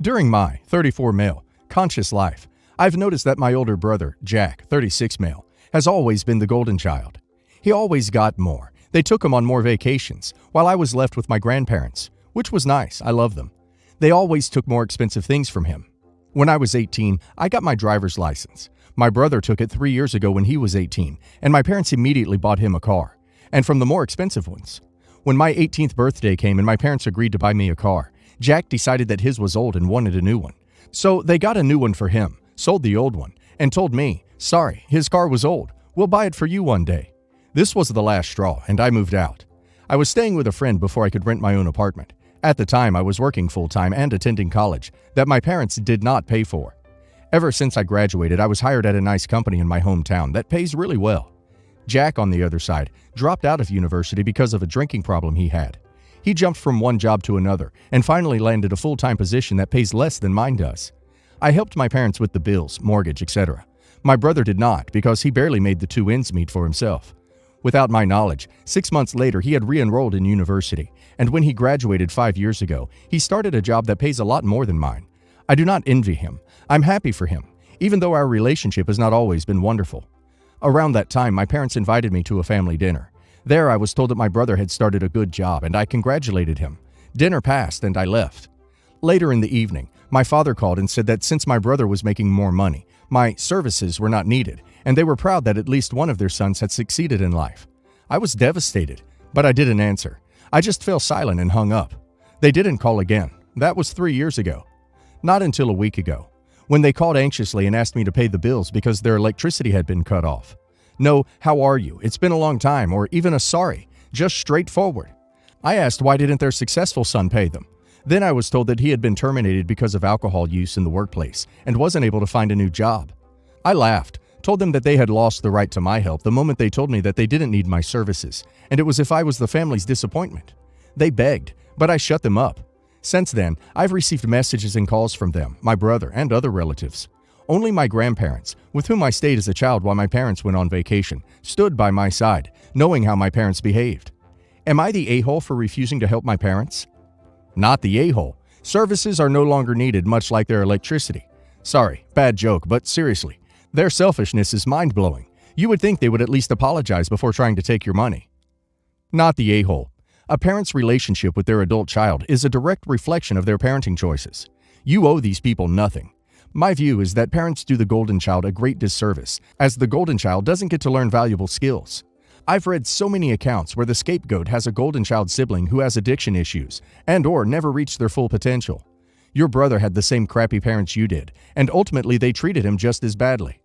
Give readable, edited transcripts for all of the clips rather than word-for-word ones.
During my 34 male conscious life, I've noticed that my older brother, Jack, 36 male, has always been the golden child. He always got more. They took him on more vacations, while I was left with my grandparents, which was nice. I love them. They always took more expensive things from him. When I was 18, I got my driver's license. My brother took it 3 years ago when he was 18, and my parents immediately bought him a car, and from the more expensive ones. When my 18th birthday came and my parents agreed to buy me a car, Jack decided that his was old and wanted a new one. So they got a new one for him, sold the old one, and told me, sorry, his car was old. We'll buy it for you one day. This was the last straw, and I moved out. I was staying with a friend before I could rent my own apartment. At the time, I was working full-time and attending college that my parents did not pay for. Ever since I graduated, I was hired at a nice company in my hometown that pays really well. Jack, on the other side, dropped out of university because of a drinking problem he had. He jumped from one job to another and finally landed a full-time position that pays less than mine does. I helped my parents with the bills, mortgage, etc. My brother did not because he barely made the two ends meet for himself. Without my knowledge, 6 months later he had re-enrolled in university, and when he graduated 5 years ago, he started a job that pays a lot more than mine. I do not envy him. I'm happy for him, even though our relationship has not always been wonderful. Around that time, my parents invited me to a family dinner. There I was told that my brother had started a good job, and I congratulated him. Dinner passed, and I left. Later in the evening, my father called and said that since my brother was making more money, my services were not needed, and they were proud that at least one of their sons had succeeded in life. I was devastated, but I didn't answer. I just fell silent and hung up. They didn't call again. That was 3 years ago. Not until a week ago, when they called anxiously and asked me to pay the bills because their electricity had been cut off. No, how are you? It's been a long time, or even a sorry, just straightforward. I asked why didn't their successful son pay them. Then I was told that he had been terminated because of alcohol use in the workplace and wasn't able to find a new job. I laughed, told them that they had lost the right to my help the moment they told me that they didn't need my services, and it was if I was the family's disappointment. They begged, but I shut them up. Since then, I've received messages and calls from them, my brother, and other relatives. Only my grandparents, with whom I stayed as a child while my parents went on vacation, stood by my side, knowing how my parents behaved. Am I the a-hole for refusing to help my parents? Not the a-hole. Services are no longer needed, much like their electricity. Sorry, bad joke, but seriously, their selfishness is mind-blowing. You would think they would at least apologize before trying to take your money. Not the a-hole. A parent's relationship with their adult child is a direct reflection of their parenting choices. You owe these people nothing. My view is that parents do the golden child a great disservice, as the golden child doesn't get to learn valuable skills. I've read so many accounts where the scapegoat has a golden child sibling who has addiction issues and/or never reached their full potential. Your brother had the same crappy parents you did, and ultimately they treated him just as badly.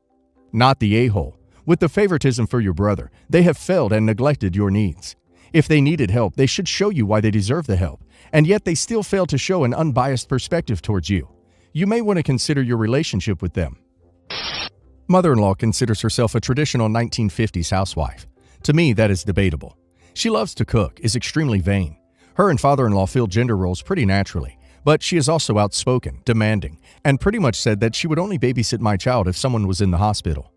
Not the a-hole. With the favoritism for your brother, they have failed and neglected your needs. If they needed help, they should show you why they deserve the help, and yet they still fail to show an unbiased perspective towards you. You may want to consider your relationship with them. Mother-in-law considers herself a traditional 1950s housewife. To me, that is debatable. She loves to cook, is extremely vain. Her and father-in-law fill gender roles pretty naturally, but she is also outspoken, demanding, and pretty much said that she would only babysit my child if someone was in the hospital.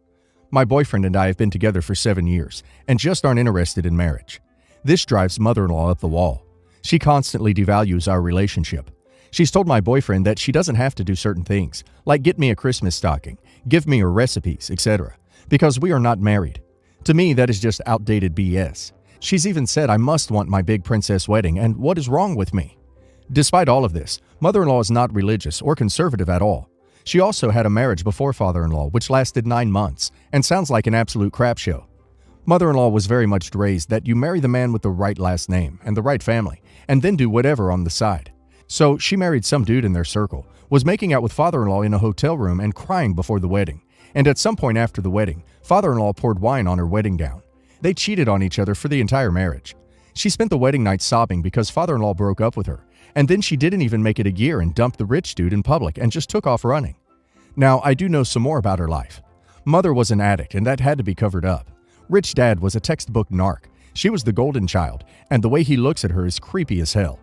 My boyfriend and I have been together for 7 years and just aren't interested in marriage. This drives mother-in-law up the wall. She constantly devalues our relationship. She's told my boyfriend that she doesn't have to do certain things, like get me a Christmas stocking, give me her recipes, etc., because we are not married. To me, that is just outdated BS. She's even said I must want my big princess wedding, and what is wrong with me? Despite all of this, mother-in-law is not religious or conservative at all. She also had a marriage before father-in-law, which lasted 9 months, and sounds like an absolute crap show. Mother-in-law was very much raised that you marry the man with the right last name and the right family, and then do whatever on the side. So she married some dude in their circle, was making out with father-in-law in a hotel room and crying before the wedding. And at some point after the wedding, father-in-law poured wine on her wedding gown. They cheated on each other for the entire marriage. She spent the wedding night sobbing because father-in-law broke up with her, and then she didn't even make it a year and dumped the rich dude in public and just took off running. Now, I do know some more about her life. Mother was an addict, and that had to be covered up. Rich dad was a textbook narc. She was the golden child, and the way he looks at her is creepy as hell.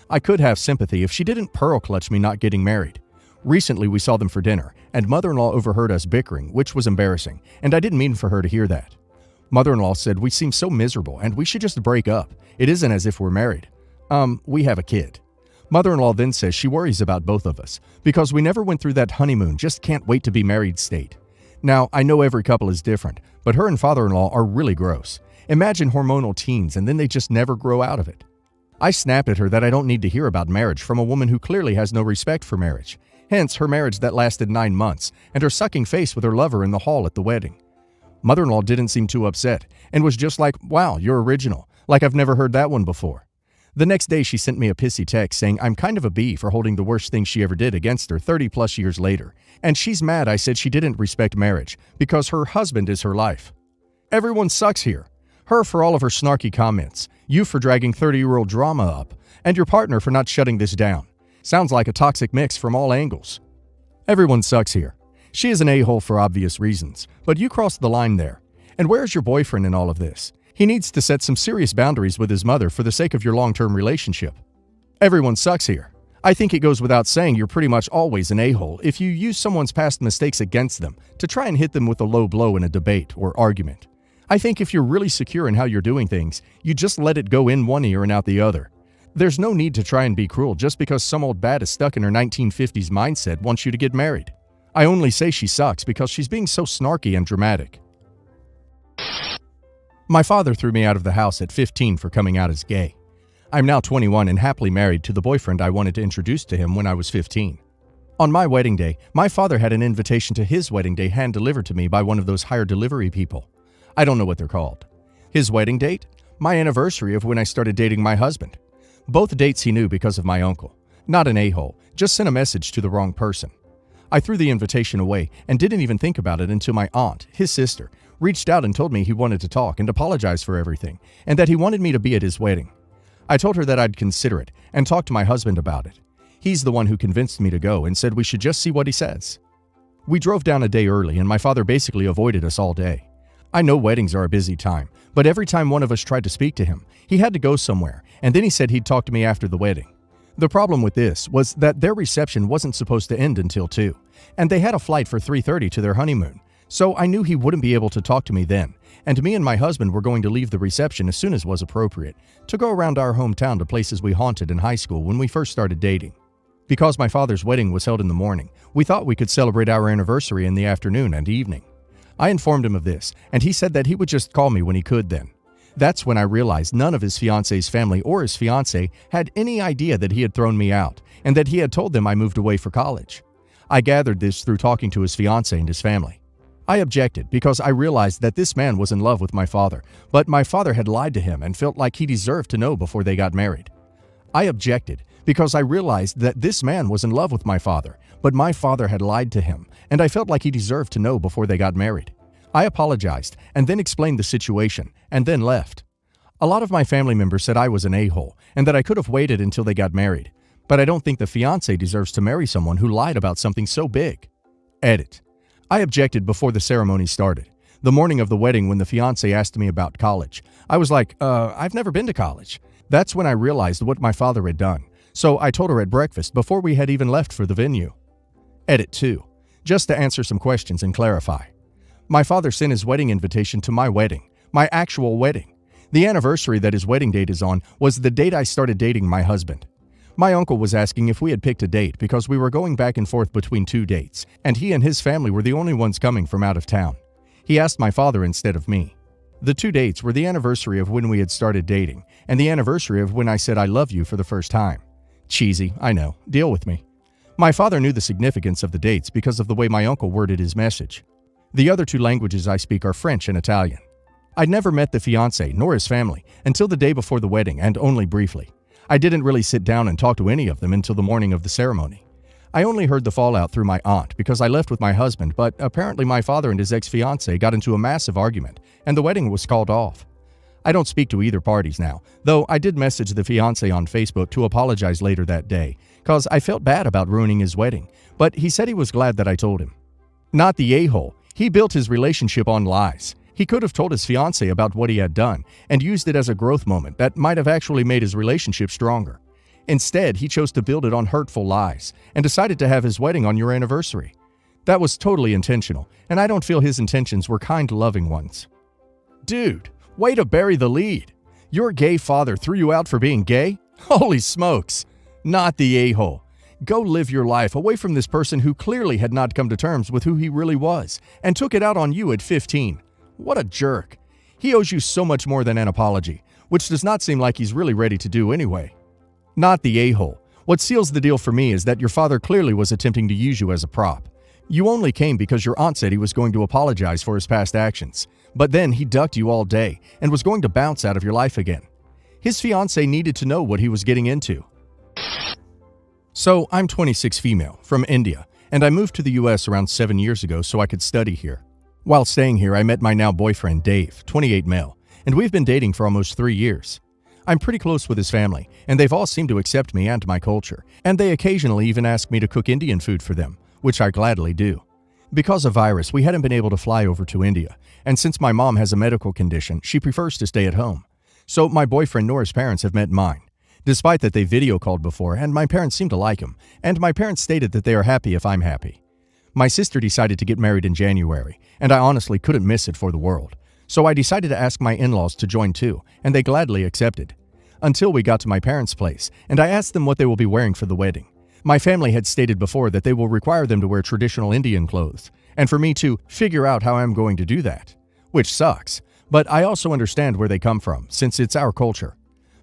I could have sympathy if she didn't pearl clutch me not getting married. Recently, we saw them for dinner, and mother-in-law overheard us bickering, which was embarrassing, and I didn't mean for her to hear that. Mother-in-law said we seem so miserable, and we should just break up. It isn't as if we're married. We have a kid. Mother-in-law then says she worries about both of us because we never went through that honeymoon, just can't wait to be married state. Now, I know every couple is different, but her and father-in-law are really gross. Imagine hormonal teens and then they just never grow out of it. I snapped at her that I don't need to hear about marriage from a woman who clearly has no respect for marriage. Hence, her marriage that lasted 9 months and her sucking face with her lover in the hall at the wedding. Mother-in-law didn't seem too upset and was just like, "Wow, you're original. Like I've never heard that one before." The next day, she sent me a pissy text saying I'm kind of a bee for holding the worst thing she ever did against her 30 plus years later. And she's mad I said she didn't respect marriage because her husband is her life. Everyone sucks here. Her for all of her snarky comments, you for dragging 30-year-old drama up, and your partner for not shutting this down. Sounds like a toxic mix from all angles. Everyone sucks here. She is an a-hole for obvious reasons, but you crossed the line there. And where's your boyfriend in all of this? He needs to set some serious boundaries with his mother for the sake of your long-term relationship. Everyone sucks here. I think it goes without saying you're pretty much always an a-hole if you use someone's past mistakes against them to try and hit them with a low blow in a debate or argument. I think if you're really secure in how you're doing things, you just let it go in one ear and out the other. There's no need to try and be cruel just because some old bat is stuck in her 1950s mindset wants you to get married. I only say she sucks because she's being so snarky and dramatic. My father threw me out of the house at 15 for coming out as gay. I'm now 21 and happily married to the boyfriend I wanted to introduce to him when I was 15. On my wedding day, my father had an invitation to his wedding day hand-delivered to me by one of those hired delivery people. I don't know what they're called. His wedding date? My anniversary of when I started dating my husband. Both dates he knew because of my uncle. Not an a-hole, just sent a message to the wrong person. I threw the invitation away and didn't even think about it until my aunt, his sister, reached out and told me he wanted to talk and apologize for everything, and that he wanted me to be at his wedding. I told her that I'd consider it and talk to my husband about it. He's the one who convinced me to go and said we should just see what he says. We drove down a day early and my father basically avoided us all day. I know weddings are a busy time, but every time one of us tried to speak to him, he had to go somewhere, and then he said he'd talk to me after the wedding. The problem with this was that their reception wasn't supposed to end until 2, and they had a flight for 3:30 to their honeymoon. So I knew he wouldn't be able to talk to me then, and me and my husband were going to leave the reception as soon as was appropriate, to go around our hometown to places we haunted in high school when we first started dating. Because my father's wedding was held in the morning, we thought we could celebrate our anniversary in the afternoon and evening. I informed him of this, and he said that he would just call me when he could then. That's when I realized none of his fiance's family or his fiance had any idea that he had thrown me out, and that he had told them I moved away for college. I gathered this through talking to his fiance and his family. I objected because I realized that this man was in love with my father, but my father had lied to him and felt like he deserved to know before they got married. I objected because I realized that this man was in love with my father, but my father had lied to him, and I felt like he deserved to know before they got married. I apologized and then explained the situation, and then left. A lot of my family members said I was an a-hole and that I could have waited until they got married, but I don't think the fiancé deserves to marry someone who lied about something so big. Edit. I objected before the ceremony started. The morning of the wedding when the fiancé asked me about college, I was like, I've never been to college. That's when I realized what my father had done, so I told her at breakfast before we had even left for the venue. Edit 2. Just to answer some questions and clarify. My father sent his wedding invitation to my wedding, my actual wedding. The anniversary that his wedding date is on was the date I started dating my husband. My uncle was asking if we had picked a date because we were going back and forth between 2 dates, and he and his family were the only ones coming from out of town. He asked my father instead of me. The 2 dates were the anniversary of when we had started dating, and the anniversary of when I said I love you for the first time. Cheesy, I know. Deal with me. My father knew the significance of the dates because of the way my uncle worded his message. The other 2 languages I speak are French and Italian. I'd never met the fiancé nor his family until the day before the wedding, and only briefly. I didn't really sit down and talk to any of them until the morning of the ceremony. I only heard the fallout through my aunt because I left with my husband, but apparently my father and his ex-fiancée got into a massive argument, and the wedding was called off. I don't speak to either parties now, though I did message the fiancé on Facebook to apologize later that day, cause I felt bad about ruining his wedding, but he said he was glad that I told him. Not the a-hole. He built his relationship on lies. He could have told his fiancée about what he had done and used it as a growth moment that might have actually made his relationship stronger. Instead, he chose to build it on hurtful lies and decided to have his wedding on your anniversary. That was totally intentional, and I don't feel his intentions were kind, loving ones. Dude, way to bury the lead. Your gay father threw you out for being gay? Holy smokes. Not the a-hole. Go live your life away from this person who clearly had not come to terms with who he really was and took it out on you at 15. What a jerk. He owes you so much more than an apology, which does not seem like he's really ready to do anyway. Not the a-hole. What seals the deal for me is that your father clearly was attempting to use you as a prop. You only came because your aunt said he was going to apologize for his past actions, but then he ducked you all day and was going to bounce out of your life again. His fiancée needed to know what he was getting into. So, I'm 26 female, from India, and I moved to the US around 7 years ago so I could study here. While staying here, I met my now boyfriend, Dave, 28 male, and we've been dating for almost 3 years. I'm pretty close with his family, and they've all seemed to accept me and my culture, and they occasionally even ask me to cook Indian food for them, which I gladly do. Because of virus, we hadn't been able to fly over to India, and since my mom has a medical condition, she prefers to stay at home. So my boyfriend Nora's parents have met mine. Despite that they video called before, and my parents seem to like him, and my parents stated that they are happy if I'm happy. My sister decided to get married in January, and I honestly couldn't miss it for the world. So I decided to ask my in-laws to join too, and they gladly accepted. Until we got to my parents' place, and I asked them what they will be wearing for the wedding. My family had stated before that they will require them to wear traditional Indian clothes, and for me to figure out how I'm going to do that. Which sucks, but I also understand where they come from, since it's our culture.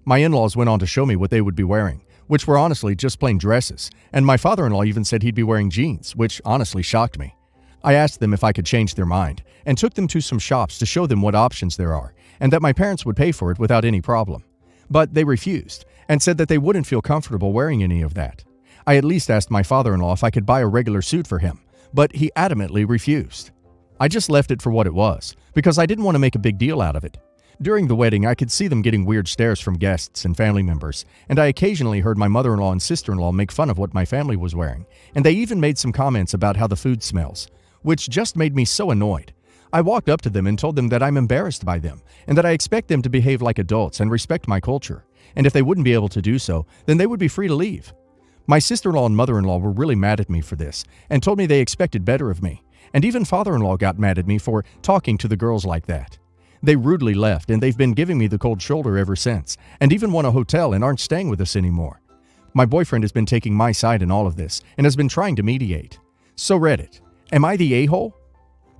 My in-laws went on to show me what they would be wearing, which were honestly just plain dresses, and my father-in-law even said he'd be wearing jeans, which honestly shocked me. I asked them if I could change their mind, and took them to some shops to show them what options there are, and that my parents would pay for it without any problem. But they refused, and said that they wouldn't feel comfortable wearing any of that. I at least asked my father-in-law if I could buy a regular suit for him, but he adamantly refused. I just left it for what it was, because I didn't want to make a big deal out of it. During the wedding, I could see them getting weird stares from guests and family members, and I occasionally heard my mother-in-law and sister-in-law make fun of what my family was wearing, and they even made some comments about how the food smells, which just made me so annoyed. I walked up to them and told them that I'm embarrassed by them, and that I expect them to behave like adults and respect my culture, and if they wouldn't be able to do so, then they would be free to leave. My sister-in-law and mother-in-law were really mad at me for this, and told me they expected better of me, and even father-in-law got mad at me for talking to the girls like that. They rudely left, and they've been giving me the cold shoulder ever since, and even won a hotel and aren't staying with us anymore. My boyfriend has been taking my side in all of this, and has been trying to mediate. So Reddit, am I the a-hole?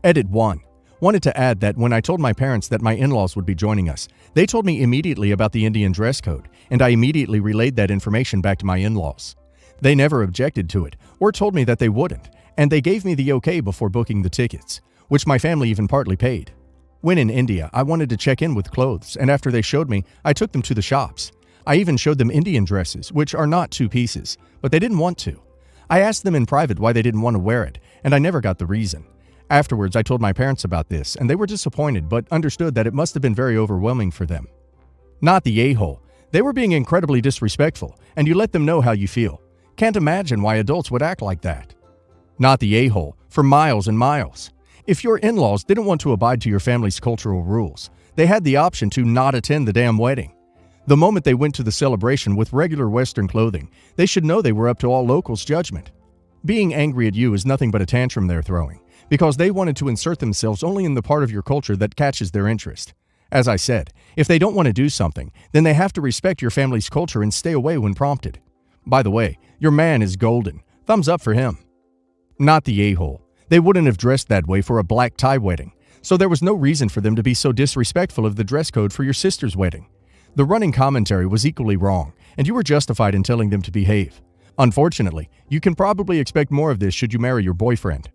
Edit 1. Wanted to add that when I told my parents that my in-laws would be joining us, they told me immediately about the Indian dress code, and I immediately relayed that information back to my in-laws. They never objected to it, or told me that they wouldn't, and they gave me the okay before booking the tickets, which my family even partly paid. When in India, I wanted to check in with clothes, and after they showed me, I took them to the shops. I even showed them Indian dresses, which are not two pieces, but they didn't want to. I asked them in private why they didn't want to wear it, and I never got the reason. Afterwards, I told my parents about this, and they were disappointed, but understood that it must have been very overwhelming for them. Not the a-hole. They were being incredibly disrespectful, and you let them know how you feel. Can't imagine why adults would act like that. Not the a-hole, for miles and miles. If your in-laws didn't want to abide to your family's cultural rules, they had the option to not attend the damn wedding. The moment they went to the celebration with regular Western clothing, they should know they were up to all locals' judgment. Being angry at you is nothing but a tantrum they're throwing, because they wanted to insert themselves only in the part of your culture that catches their interest. As I said, if they don't want to do something, then they have to respect your family's culture and stay away when prompted. By the way, your man is golden. Thumbs up for him. Not the a-hole. They wouldn't have dressed that way for a black tie wedding, so there was no reason for them to be so disrespectful of the dress code for your sister's wedding. The running commentary was equally wrong, and you were justified in telling them to behave. Unfortunately, you can probably expect more of this should you marry your boyfriend.